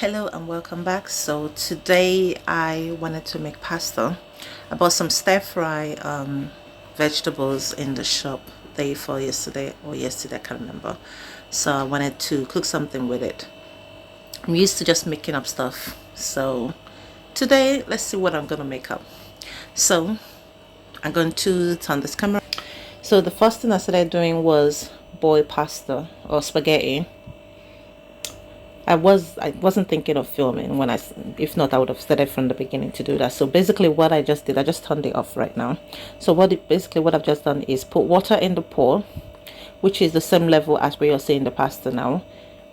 Hello and welcome back. So today I wanted to make pasta. I bought some stir fry vegetables in the shop day before yesterday or yesterday, I can't remember. So I wanted to cook something with it. I'm used to just making up stuff, so today let's see what I'm gonna make up. So I'm going to turn this camera. So the first thing I started doing was boil pasta or spaghetti. I wasn't thinking of filming when if not I would have started from the beginning to do that. So basically what I just did, I just turned it off right now. So basically what I've just done is put water in the pot, which is the same level as where you're seeing the pasta now.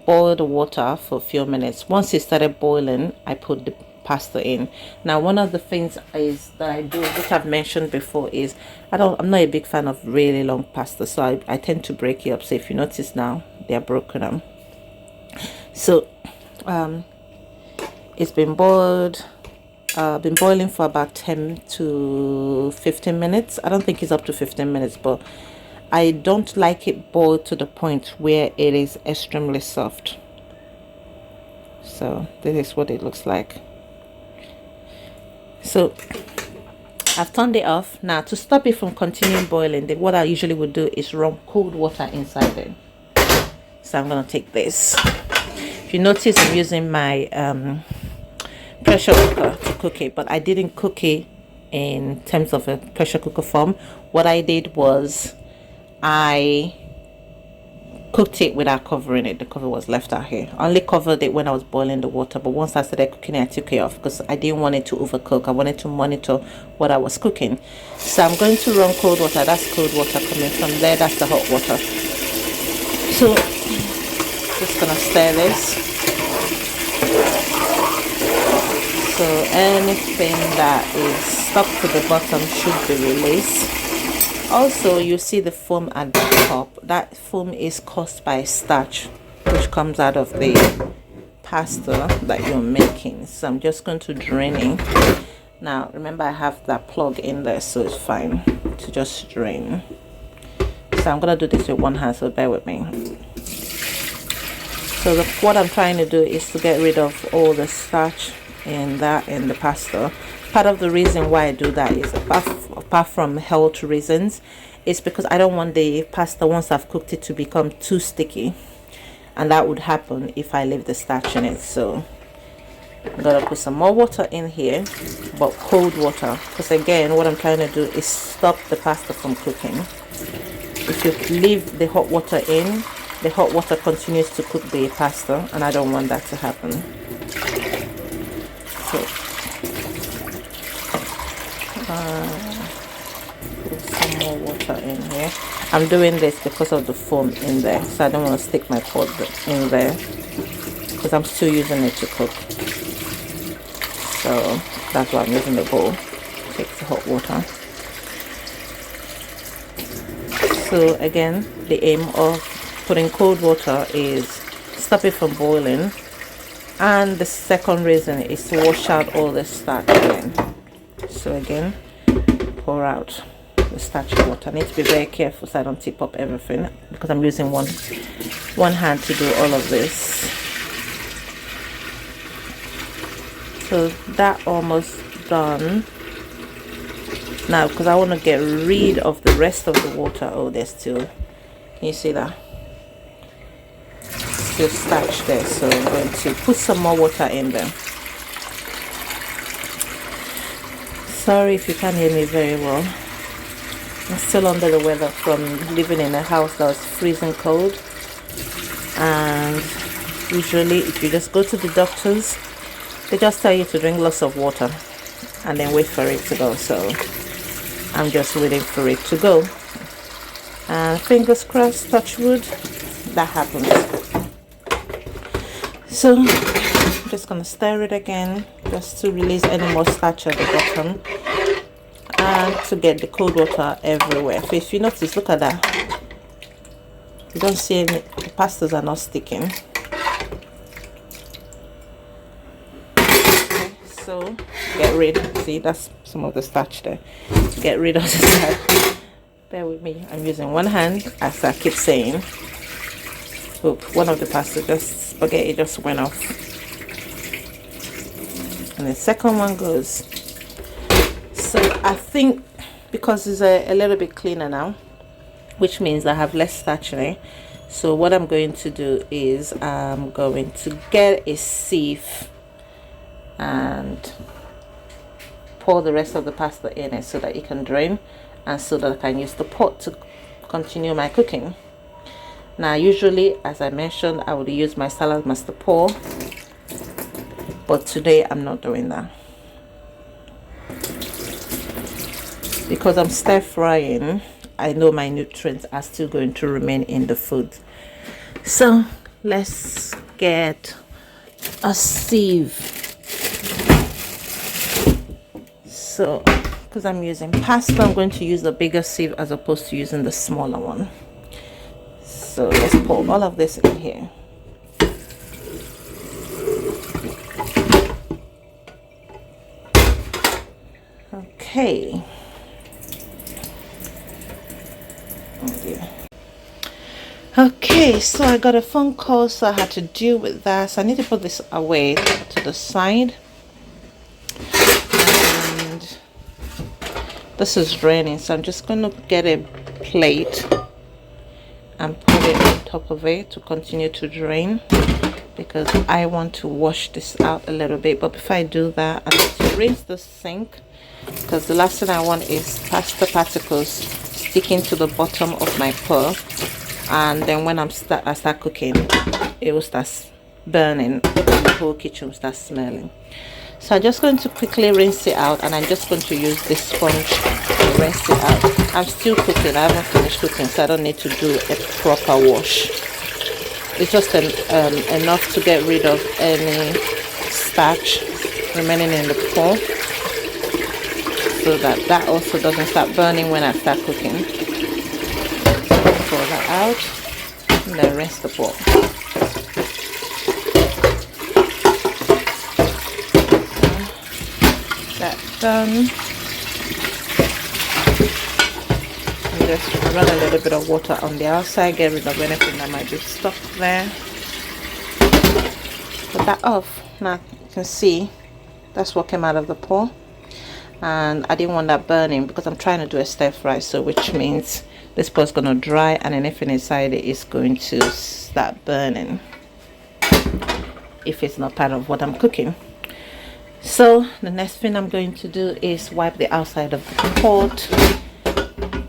Boil the water for a few minutes. Once it started boiling, I put the pasta in. Now one of the things is that I do, which I've mentioned before, is I'm not a big fan of really long pasta, so I tend to break it up. So if you notice now, they're broken up. So it's been boiling for about 10 to 15 minutes. I don't think it's up to 15 minutes, but I don't like it boiled to the point where it is extremely soft. So this is what it looks like. So I've turned it off. Now to stop it from continuing boiling, what I usually would do is run cold water inside it. So I'm going to take this. If you notice, I'm using my pressure cooker to cook it, but I didn't cook it in terms of a pressure cooker form. What I did was I cooked it without covering it. The cover was left out here. I only covered it when I was boiling the water, but once I started cooking it, I took it off because I didn't want it to overcook. I wanted to monitor what I was cooking. So I'm going to run cold water. That's cold water coming from there. That's the hot water. So just gonna stir this. So anything that is stuck to the bottom should be released. Also, you see the foam at the top. That foam is caused by starch, which comes out of the pasta that you're making. So I'm just going to drain it. Now remember, I have that plug in there, so it's fine to just drain. So I'm gonna do this with one hand, so bear with me. So what I'm trying to do is to get rid of all the starch in the pasta. Part of the reason why I do that is apart from health reasons, is because I don't want the pasta, once I've cooked it, to become too sticky, and that would happen if I leave the starch in it. So I'm gonna put some more water in here, but cold water, because again what I'm trying to do is stop the pasta from cooking. If you leave the hot water in, the hot water continues to cook the pasta, and I don't want that to happen. So put some more water in here. I'm doing this because of the foam in there, so I don't want to stick my pot in there because I'm still using it to cook. So that's why I'm using the bowl. Take the hot water. So again, the aim of putting cold water is stop it from boiling, and the second reason is to wash out all the starch again. So again, pour out the starchy water. I need to be very careful so I don't tip up everything, because I'm using one hand to do all of this. So that almost done. Now because I want to get rid of the rest of the water. Oh, there's still, can you see that? Still starch there, so I'm going to put some more water in there. Sorry if you can't hear me very well. I'm still under the weather from living in a house that was freezing cold, and usually if you just go to the doctors, they just tell you to drink lots of water and then wait for it to go. So I'm just waiting for it to go, and fingers crossed, touch wood, that happens. So I'm just gonna stir it again just to release any more starch at the bottom and to get the cold water everywhere. So if you notice, look at that, you don't see any, the pastas are not sticking. Okay, so get rid, see, that's some of the starch there. Get rid of the starch. Bear with me, I'm using one hand, as I keep saying. Oop, one of the pasta spaghetti just went off. and the second one goes. So I think because it's a little bit cleaner now, which means I have less starch in it. So what I'm going to do is I'm going to get a sieve and pour the rest of the pasta in it so that it can drain, and so that I can use the pot to continue my cooking. Now usually, as I mentioned, I would use my salad master pour, but today I'm not doing that because I'm stir frying. I know my nutrients are still going to remain in the food. So let's get a sieve. So because I'm using pasta, I'm going to use the bigger sieve as opposed to using the smaller one. So let's pour all of this in here. Okay. Okay, so I got a phone call, so I had to deal with that. So I need to put this away to the side. And this is raining, so I'm just going to get a plate and put it on top of it to continue to drain, because I want to wash this out a little bit. But before I do that, I need to rinse the sink, because the last thing I want is pasta particles sticking to the bottom of my pot, and then when I start cooking, it will start burning and the whole kitchen will start smelling. So I'm just going to quickly rinse it out, and I'm just going to use this sponge to rinse it out. I'm still cooking, I haven't finished cooking, so I don't need to do a proper wash. It's just enough to get rid of any starch remaining in the pot, so that also doesn't start burning when I start cooking. Pour that out and then rinse the pot. That's done. And just run a little bit of water on the outside, get rid of anything that might be stuck there. Put that off. Now you can see that's what came out of the pot, and I didn't want that burning because I'm trying to do a stir fry, so which means this pot's going to dry and anything inside it is going to start burning if it's not part of what I'm cooking. So the next thing I'm going to do is wipe the outside of the pot.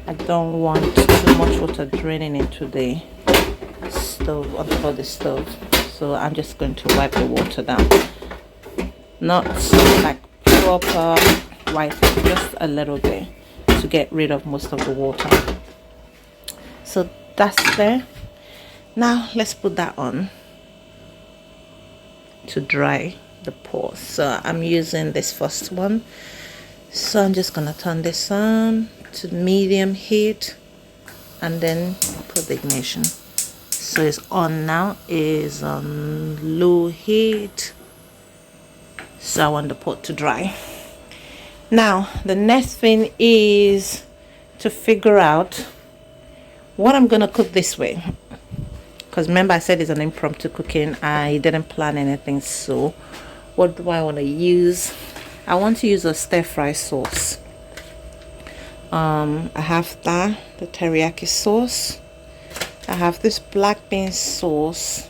I don't want too much water draining into the stove, on top of the stove, so I'm just going to wipe the water down. Not like proper wiping, just a little bit to get rid of most of the water. So that's there. Now let's put that on to dry the pot. So I'm using this first one, so I'm just gonna turn this on to medium heat and then put the ignition. So it's on now, is on low heat, so I want the pot to dry. Now the next thing is to figure out what I'm gonna cook this way, because remember I said it's an impromptu cooking, I didn't plan anything. So what do I want to use? I want to use a stir fry sauce. I have the teriyaki sauce. I have this black bean sauce.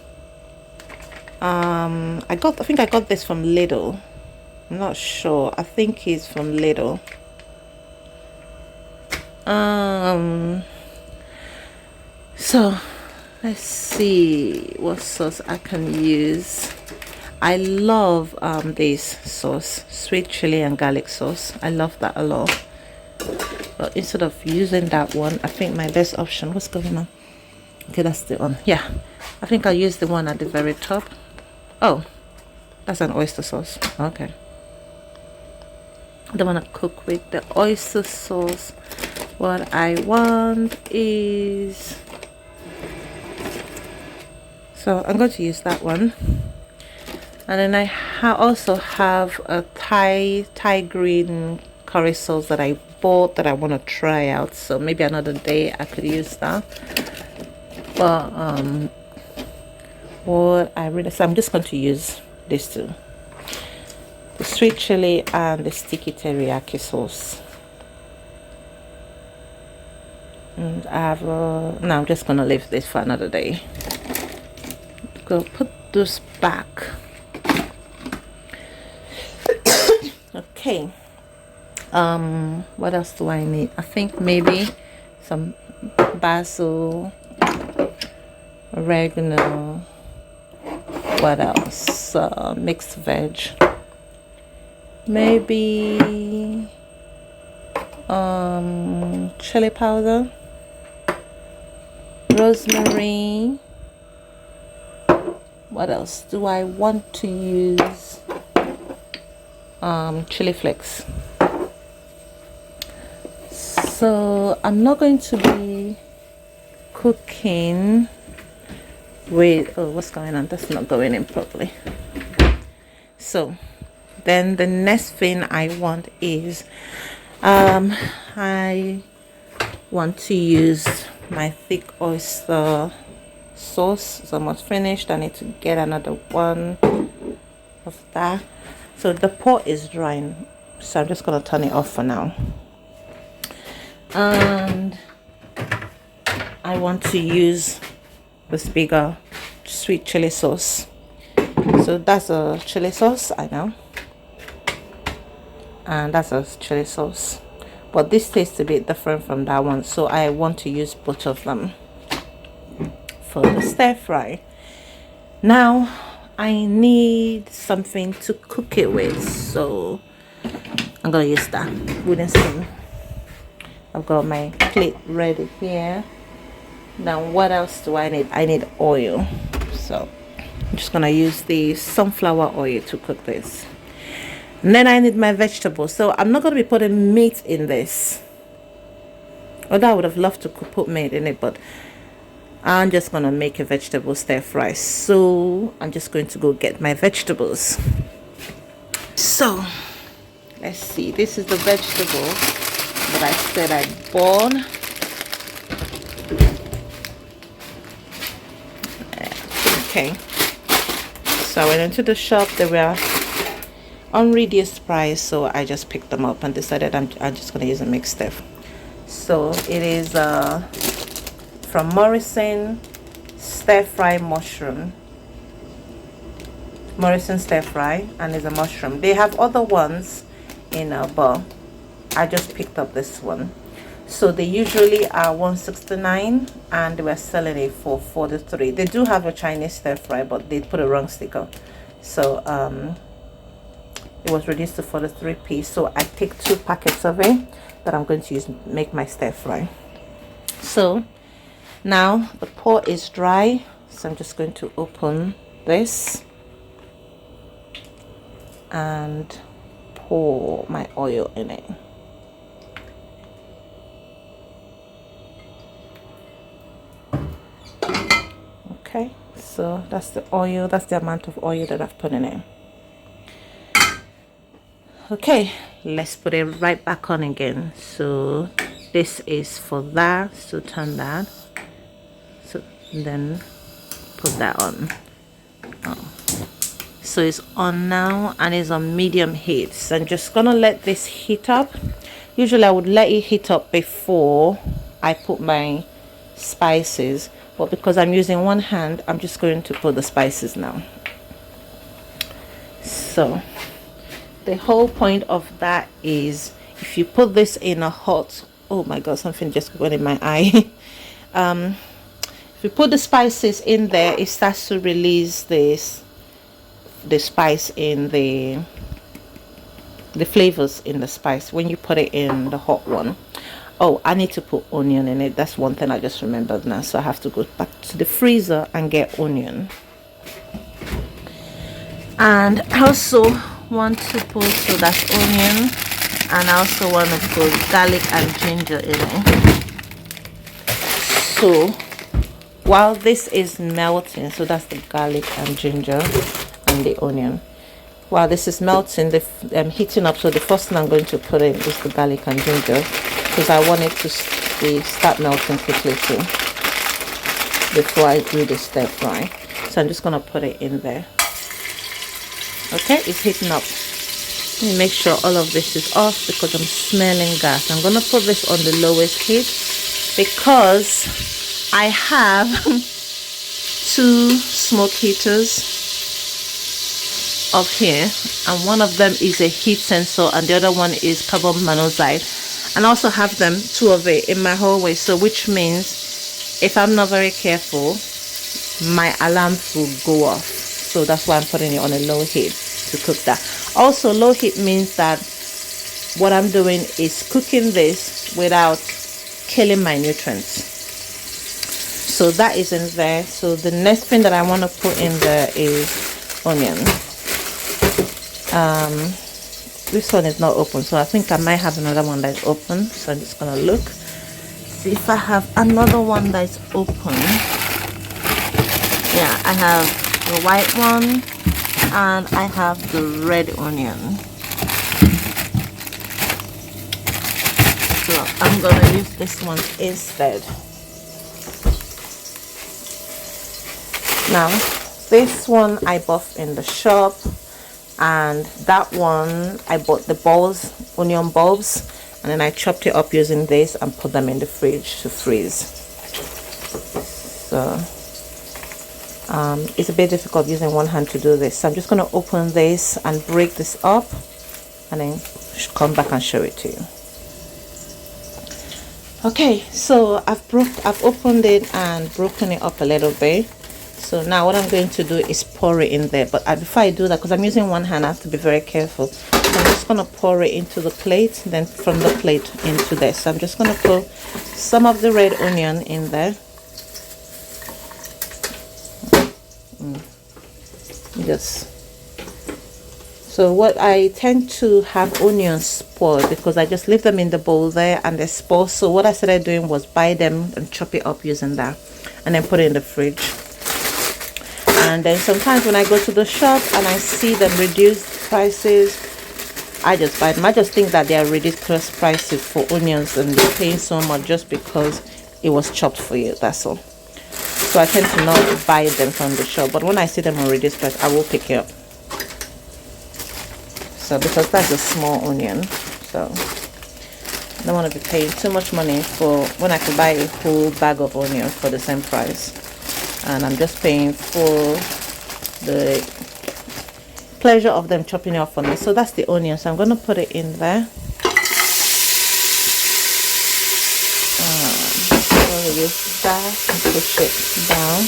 I think I got this from Lidl. I'm not sure, I think it's from Lidl. So let's see what sauce I can use. I love this sauce, sweet chili and garlic sauce. I love that a lot. But instead of using that one, I think my best option, what's going on? Okay, that's the one. Yeah, I think I'll use the one at the very top. Oh, that's an oyster sauce. Okay, I don't want to cook with the oyster sauce. What I want is, so I'm going to use that one. And then I also have a Thai green curry sauce that I bought that I want to try out, so maybe another day I could use that. But so I'm just going to use these two. The sweet chili and the sticky teriyaki sauce. And I have no, I'm just gonna leave this for another day. Go put this back. Okay, what else do I need? I think maybe some basil, oregano, what else, mixed veg, maybe chili powder, rosemary. What else do I want to use? Chili flakes. So I'm not going to be cooking with, oh, what's going on? That's not going in properly. So then the next thing I want is I want to use my thick oyster sauce. It's almost finished. I need to get another one of that. So the pot is drying, so I'm just gonna turn it off for now. And I want to use this bigger sweet chili sauce. So that's a chili sauce, I know, and that's a chili sauce, but this tastes a bit different from that one, so I want to use both of them for the stir fry. Now I need something to cook it with, so I'm gonna use that wooden spoon. I've got my plate ready here. Now what else do I need? I need oil, so I'm just gonna use the sunflower oil to cook this. And then I need my vegetables, so I'm not gonna be putting meat in this, although I would have loved to put meat in it, but I'm just gonna make a vegetable stir fry, so I'm just going to go get my vegetables. So let's see, this is the vegetable that I said I bought. Okay, so I went into the shop. They were on reduced price, so I just picked them up and decided I'm just gonna use a mixed stuff. So it is from Morrison stir fry mushroom. Morrison stir fry, and it's a mushroom. They have other ones in a but I just picked up this one. So they usually are $169 and they were selling it for $43. They do have a Chinese stir fry, but they put a wrong sticker, so it was reduced to 43p. So I take 2 packets of it that I'm going to use make my stir fry. So now the pot is dry, so I'm just going to open this and pour my oil in it. Okay, so that's the oil, that's the amount of oil that I've put in it. Okay, let's put it right back on again. So this is for that, so turn that, so then put that on. So it's on now and it's on medium heat. So I'm just gonna let this heat up. Usually I would let it heat up before I put my spices, but because I'm using one hand, I'm just going to put the spices now. So the whole point of that is, if you put this in a hot, oh my god, something just went in my eye. If you put the spices in there, it starts to release the spice in the flavors in the spice when you put it in the hot one. Oh, I need to put onion in it. That's one thing I just remembered now, so I have to go back to the freezer and get onion. And I also want to put, so that's onion, and I also want to put garlic and ginger in it. So while this is melting, so that's the garlic and ginger and the onion. While this is melting, heating up, so the first thing I'm going to put in is the garlic and ginger, because I want it to start melting quickly too before I do the stir fry. So I'm just going to put it in there. Okay, it's heating up. Let me make sure all of this is off because I'm smelling gas. I'm gonna put this on the lowest heat because I have two smoke heaters up here, and one of them is a heat sensor and the other one is carbon monoxide, and I also have them, two of it, in my hallway. So which means if I'm not very careful, my alarms will go off. So that's why I'm putting it on a low heat to cook that. Also, low heat means that what I'm doing is cooking this without killing my nutrients. So that is in there. So the next thing that I want to put in there is onion. This one is not open, so I think I might have another one that's open. So I'm just gonna look, see if I have another one that's open. Yeah, I have the white one and I have the red onion. So I'm gonna use this one instead. Now this one I bought in the shop, and that one I bought the bulbs, onion bulbs, and then I chopped it up using this and put them in the fridge to freeze. So it's a bit difficult using one hand to do this, so I'm just going to open this and break this up and then come back and show it to you. Okay, so I've opened it and broken it up a little bit. So now what I'm going to do is pour it in there, but before I do that, because I'm using one hand, I have to be very careful. So I'm just going to pour it into the plate, then from the plate into this. So I'm just going to put some of the red onion in there. So what I tend to have onions spoil because I just leave them in the bowl there and they spoil. So what I started doing was buy them and chop it up using that and then put it in the fridge. And then sometimes when I go to the shop and I see them reduced prices, I just buy them. I just think that they are ridiculous prices for onions and they're paying so much just because it was chopped for you, that's all. So I tend to not buy them from the shop, but when I see them on reduced price, I will pick it up. So because that's a small onion, so I don't want to be paying too much money for when I could buy a whole bag of onions for the same price. And I'm just paying for the pleasure of them chopping it up for me. So that's the onion, so I'm going to put it in there. I'm going to use that and push it down.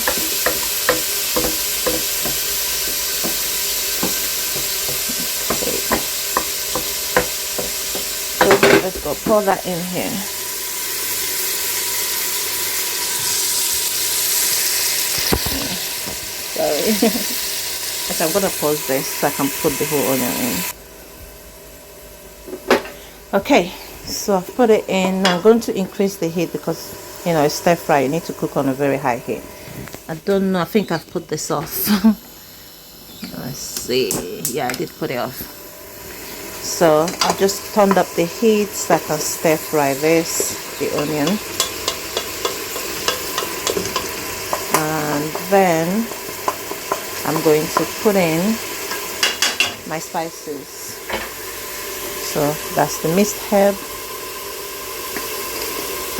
Okay. So let's go pour that in here. Sorry. Okay, I'm gonna pause this so I can put the whole onion in. Okay, so I've put it in. Now I'm going to increase the heat because you know it's stir fry. You need to cook on a very high heat. I don't know. I think I've put this off. Let's see. Yeah, I did put it off. So I've just turned up the heat so I can stir fry the onion, and then I'm going to put in my spices. So that's the minced herb,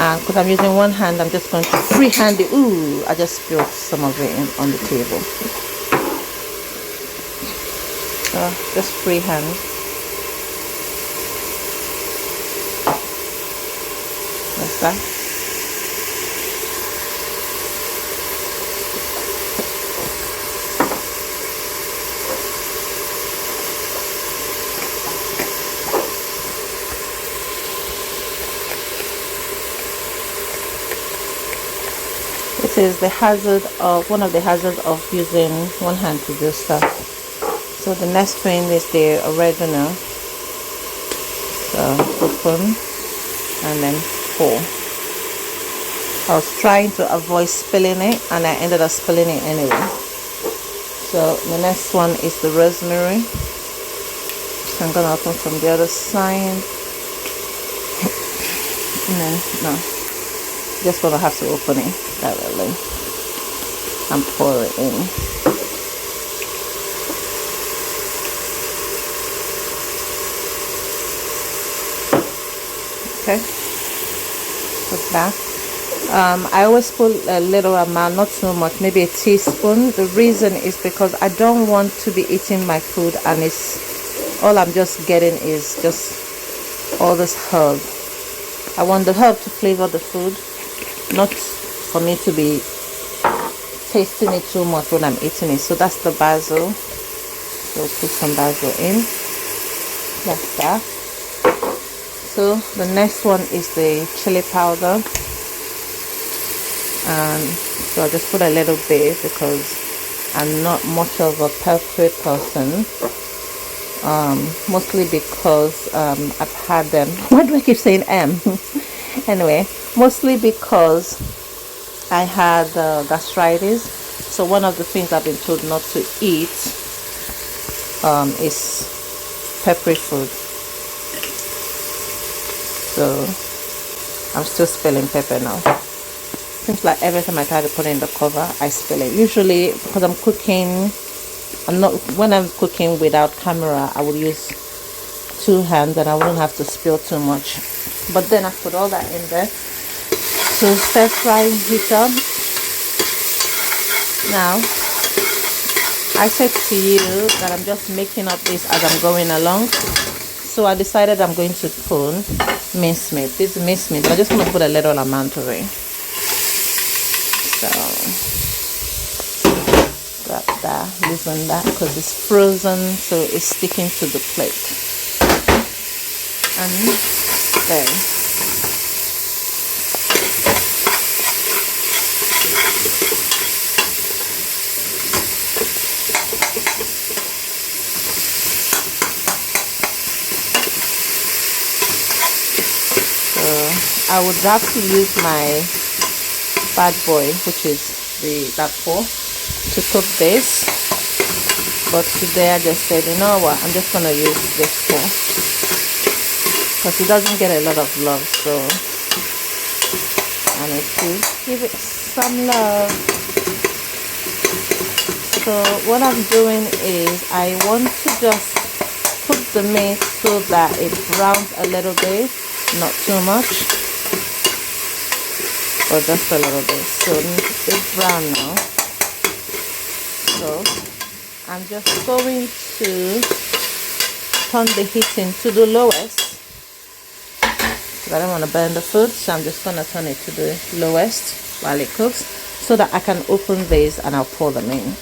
and because I'm using one hand, I'm just going to freehand it. Ooh, I just spilled some of it on the table. So just freehand. That's that. This is the hazard of one of the hazards of using one hand to do stuff. So the next thing is the oregano. So open and then pour. I was trying to avoid spilling it and I ended up spilling it anyway. So the next one is the rosemary. So I'm gonna open from the other side. And then no. Just gonna have to open it directly and pour it in. Okay, put that. I always put a little amount, not too much, maybe a teaspoon. The reason is because I don't want to be eating my food and it's all I'm just getting is just all this herb. I want the herb to flavor the food, not for me to be tasting it too much when I'm eating it. So that's the basil. So put some basil in. That's that. So the next one is the chili powder. And so I just put a little bit because I'm not much of a peppery person. Mostly because I've had them. Why do I keep saying M? Anyway, mostly because I had gastritis. So one of the things I've been told not to eat is peppery food. So I'm still spilling pepper now. Seems like every time I try to put in the cover, I spill it. Usually because I'm cooking, when I'm cooking without camera, I would use 2 hands and I wouldn't have to spill too much. But then I put all that in there. So stir fry it up. Now, I said to you that I'm just making up this as I'm going along. So I decided I'm going to put minced meat. This is minced meat, but I just want to put a little amount of it. So grab that, loosen that because it's frozen, so it's sticking to the plate. And then I would have to use my bad boy, which is that fork, to cook this. But today I just said, you know what, I'm just gonna use this fork because it doesn't get a lot of love, so I need to give it some love. So what I'm doing is I want to just cook the meat so that it browns a little bit, not too much, but just a little bit. So it's brown now. So I'm just going to turn the heat into the lowest because I don't want to burn the food. So I'm just going to turn it to the lowest while it cooks so that I can open this and I'll pour them in.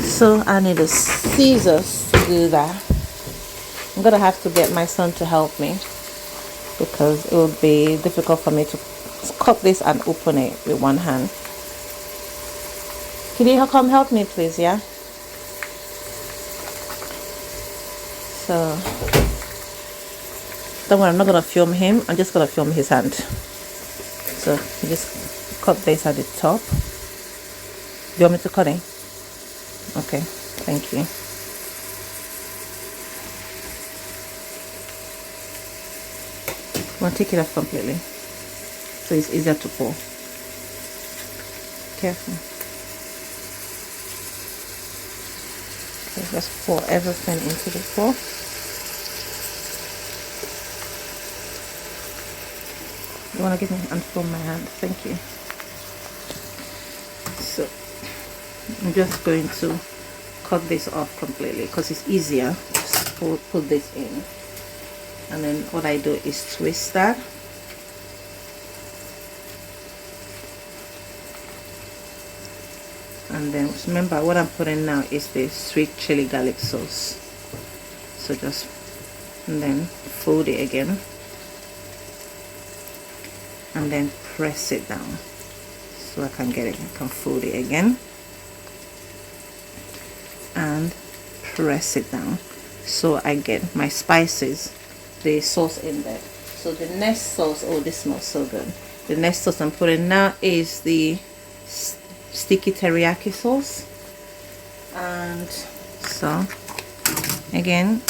So I need a scissors to do that. I'm going to have to get my son to help me because it would be difficult for me to cut this and open it with one hand. Can you come help me please, yeah? So don't worry, I'm not going to film him, I'm just going to film his hand. So you just cut this at the top. Do you want me to cut it? Okay, thank you. I'm going to take it off completely so it's easier to pour. Careful. Okay, just pour everything into the bowl. You want to give me unfold my hand? Thank you. So I'm just going to cut this off completely because it's easier. Just put this in. And then what I do is twist that. And then remember what I'm putting now is the sweet chili garlic sauce. So just and then fold it again. And then press it down. So I can get it, I can fold it again. And press it down. So I get my spices, the sauce in there. So the next sauce, oh this smells so good. The next sauce I'm putting now is the sticky teriyaki sauce. And so again,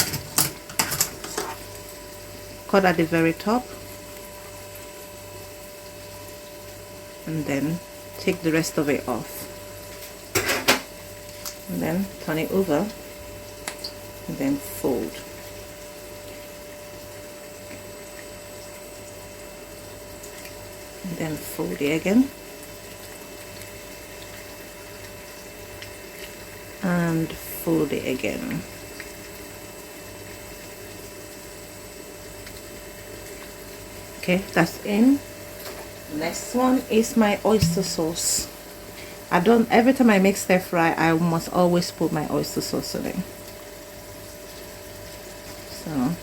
cut at the very top and then take the rest of it off and then turn it over and then fold. then fold it again, and fold it again. Okay, that's in. Next one is my oyster sauce. Every time I make stir fry, I must always put my oyster sauce in it. So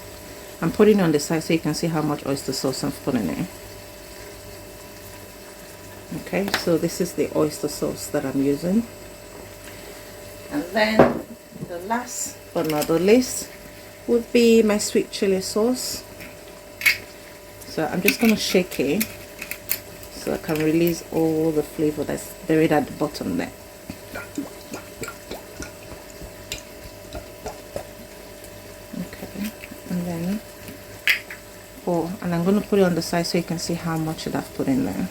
I'm putting it on the side so you can see how much oyster sauce I'm putting in. Okay, so this is the oyster sauce that I'm using. And then the last but not the least would be my sweet chili sauce. So I'm just going to shake it so I can release all the flavor that's buried at the bottom there. Okay, and then and I'm going to put it on the side so you can see how much I've put in there.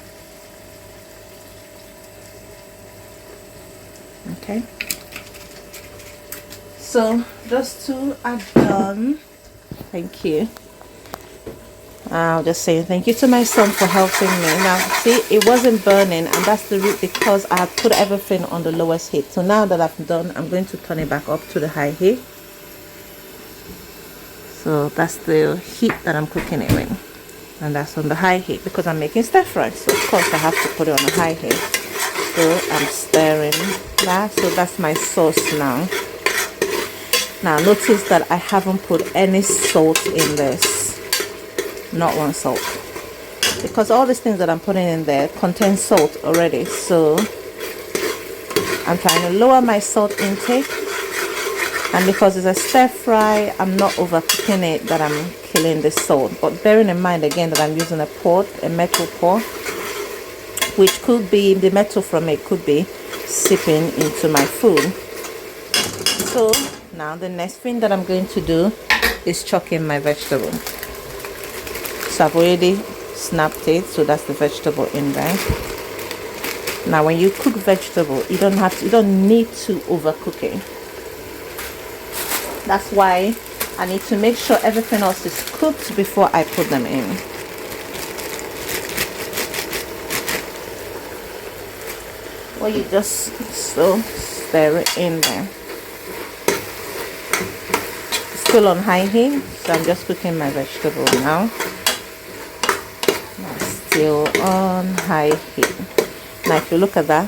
Okay, so those two are done. Thank you. I'll just say thank you to my son for helping me. Now see, it wasn't burning, and that's the root because I had put everything on the lowest heat. So now that I've done, I'm going to turn it back up to the high heat. So that's the heat that I'm cooking it with, and that's on the high heat because I'm making stir fry. So of course I have to put it on the high heat. So I'm stirring that. So that's my sauce now. Now notice that I haven't put any salt in this. Not one salt, because all these things that I'm putting in there contain salt already. So I'm trying to lower my salt intake, and because it's a stir fry, I'm not overcooking it that I'm killing the salt. But bearing in mind again that I'm using a metal pot, which could be the metal from it could be seeping into my food. So now the next thing that I'm going to do is chuck in my vegetable. So I've already snapped it, so that's the vegetable in there. Now when you cook vegetable, you don't need to overcook it. That's why I need to make sure everything else is cooked before I put them in. Or you just stir it in there. It's still on high heat, so I'm just cooking my vegetable now. Still on high heat. Now if you look at that,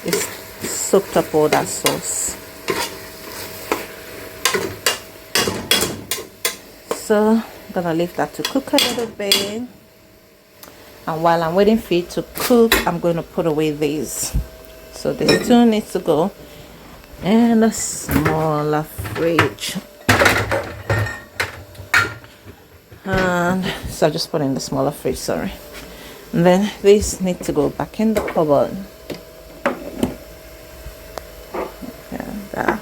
it's soaked up all that sauce. So I'm gonna leave that to cook a little bit, and while I'm waiting for it to cook, I'm going to put away these. So this two needs to go in a smaller fridge. And so I just put in the smaller fridge, sorry. And then these need to go back in the cupboard. And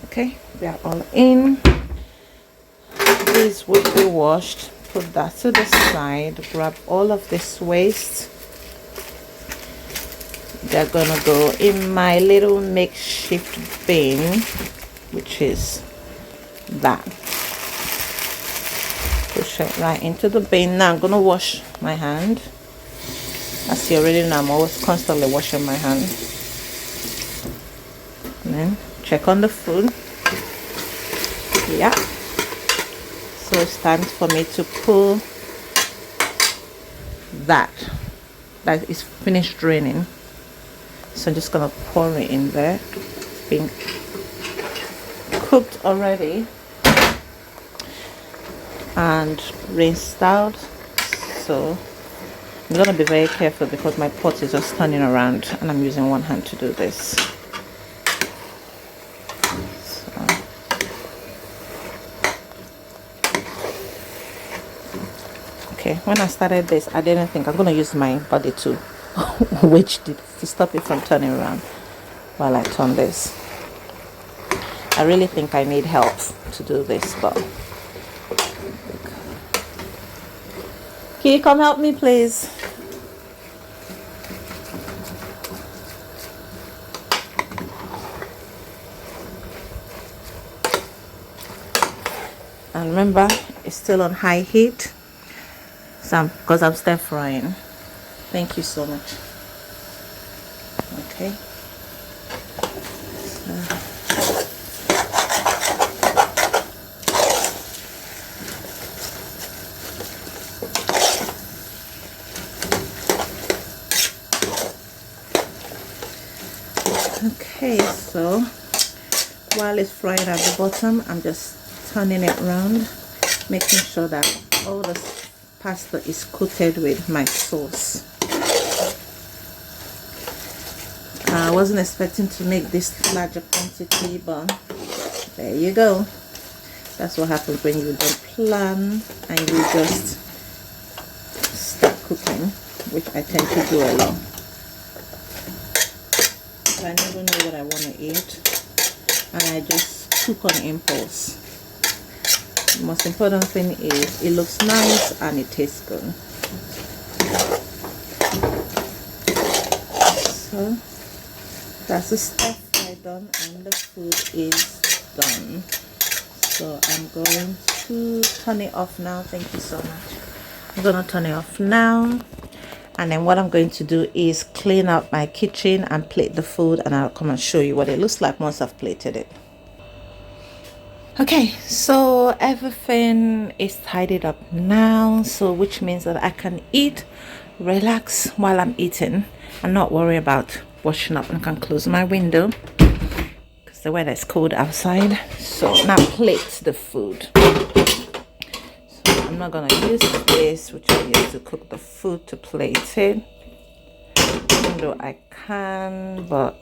okay, they are all in. These would be washed. Put that to the side, grab all of this waste. They're gonna go in my little makeshift bin, which is that. Push it right into the bin. Now I'm gonna wash my hand. As you already know, I'm always constantly washing my hand. And then check on the food. Yeah. So it's time for me to pull that is finished draining. So I'm just gonna pour it in there. It's been cooked already and rinsed out. So I'm gonna be very careful because my pot is just turning around and I'm using one hand to do this. Okay, when I started this, I didn't think I'm going to use my body to stop it from turning around while I turn this. I really think I need help to do this, but can you come help me, please? and remember it's still on high heat, so because I'm stir frying. Thank you so much. Okay, okay, so while it's frying at the bottom, I'm just turning it around, making sure that all the pasta is coated with my sauce. I wasn't expecting to make this larger quantity, but there you go. That's what happens when you don't plan and you just start cooking, which I tend to do a lot. I never know what I want to eat, and I just cook on impulse. The most important thing is it looks nice and it tastes good. So that's the stir-fry done and the food is done. So I'm going to turn it off now. Thank you so much. I'm gonna turn it off now, and then what I'm going to do is clean up my kitchen and plate the food, and I'll come and show you what it looks like once I've plated it. Okay, so everything is tidied up now, so which means that I can eat, relax while I'm eating, and not worry about washing up, and can close my window because the weather is cold outside. So now plate the food. So I'm not gonna use this, which I use to cook the food, to plate it, even though I can, but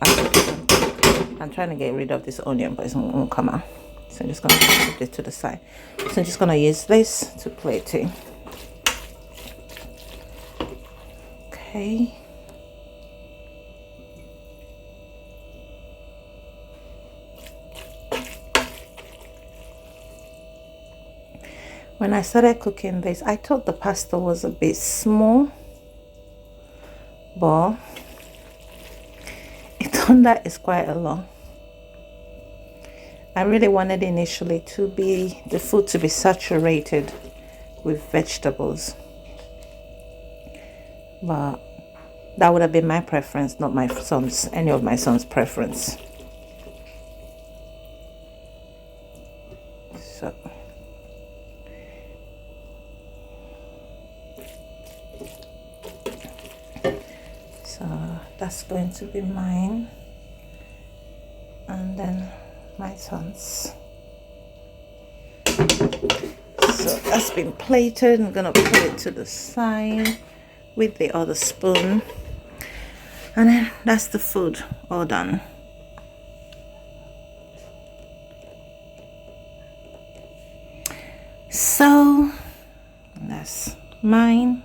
I'm trying to get rid of this onion, but it won't come out. So I'm just going to put it to the side. So I'm just going to use this to plate it. Okay. When I started cooking this, I thought the pasta was a bit small, but it turned out it's quite a lot. I really wanted initially the food to be saturated with vegetables, but that would have been my preference, not any of my son's preference. So that's going to be mine, and then my son's. So that's been plated. I'm gonna put it to the side with the other spoon, and then that's the food all done. So that's mine,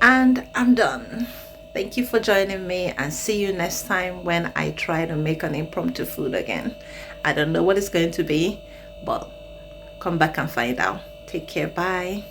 and I'm done. Thank you for joining me, and see you next time when I try to make an impromptu food again. I don't know what it's going to be, but come back and find out. Take care. Bye.